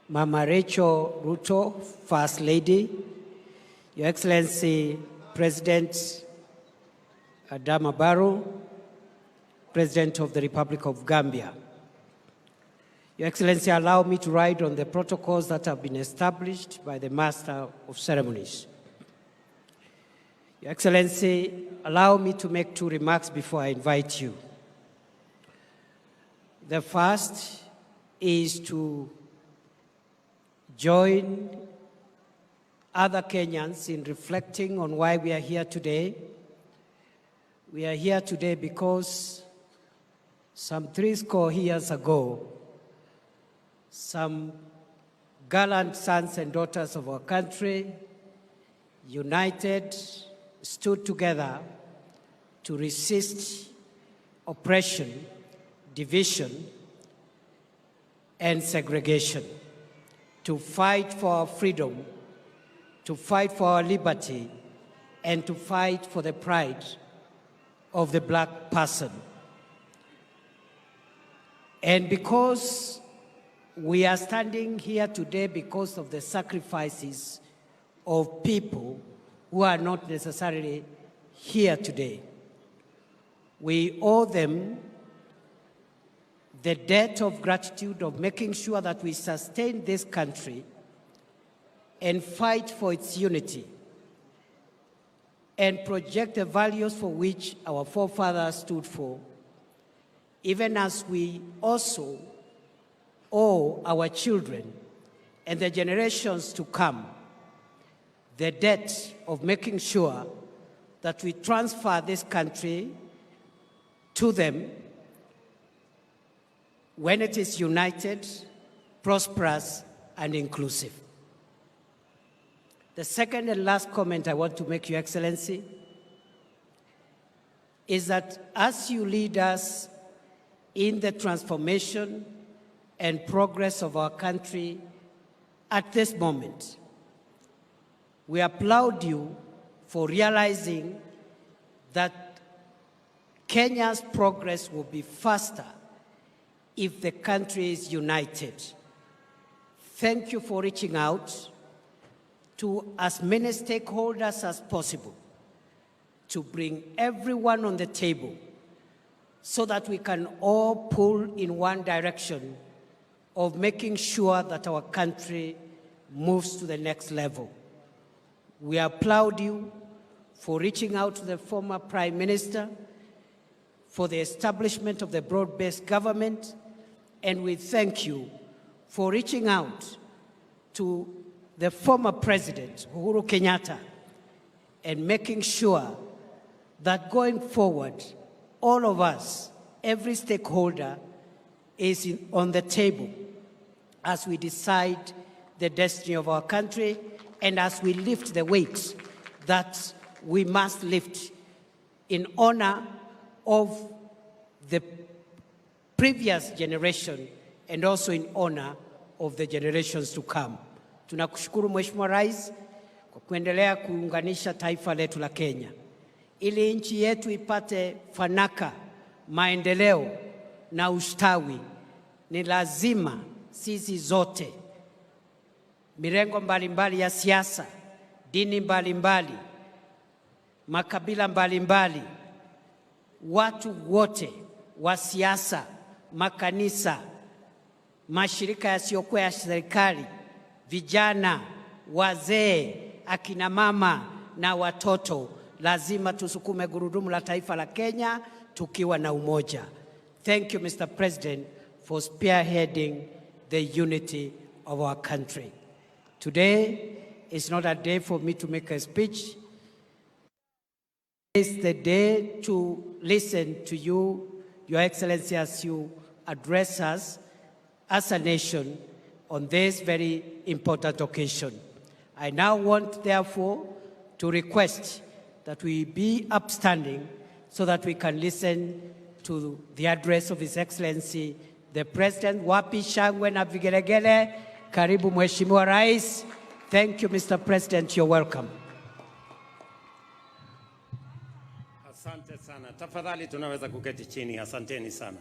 Mama Rachel Ruto, First Lady, Your Excellency President Adama Barrow, President of the Republic of Gambia. Your Excellency, allow me to write on the protocols that have been established by the Master of Ceremonies. Your Excellency, allow me to make 2 remarks before I invite you. The first is to join other Kenyans in reflecting on why we are here today. We are here today because some 70 years ago, some gallant sons and daughters of our country united, stood together to resist oppression, division, and segregation, to fight for our freedom, to fight for our liberty, and to fight for the pride of the black person. And because we are standing here today because of the sacrifices of people who are not necessarily here today, we owe them the debt of gratitude of making sure that we sustain this country and fight for its unity and project the values for which our forefathers stood for, even as we also owe our children and the generations to come the debt of making sure that we transfer this country to them when it is united, prosperous, and inclusive. The second and last comment I want to make, Your Excellency, is that as you lead us in the transformation and progress of our country at this moment, we applaud you for realizing that Kenya's progress will be faster if the country is united. Thank you for reaching out to as many stakeholders as possible to bring everyone on the table so that we can all pull in one direction of making sure that our country moves to the next level. We applaud you for reaching out to the former Prime Minister for the establishment of the broad-based government, and we thank you for reaching out to the former President, Uhuru Kenyatta, and making sure that going forward, all of us, every stakeholder, is on the table as we decide the destiny of our country and as we lift the weights that we must lift in honor of the previous generation and also in honor of the generations to come. Tunakushukuru Mheshimiwa Rais kwa kuendelea kuunganisha taifa letu la Kenya ili nchi yetu ipate fanaka, maendeleo na ustawi. Ni lazima sisi zote, mirengo mbalimbali ya siasa, dini mbalimbali, makabila mbalimbali, watu wote wa siasa, makanisa, mashirika yasiyokuwa ya serikali, vijana, wazee, akina mama na watoto, lazima tusukume gurudumu la taifa la Kenya tukiwa na umoja. Thank you, Mr. President, for spearheading the unity of our country. Today is not a day for me to make a speech. It's the day to listen to you, Your Excellency, as you address us as a nation on this very important occasion. I now want, therefore, to request that we be upstanding so that we can listen to the address of His Excellency, the President. Wapi shangwe na vigelegele. Karibu Mheshimiwa Rais. Thank you, Mr. President. You're welcome. Asante sana. Tafadhali tunaweza kuketi chini. Asanteni sana.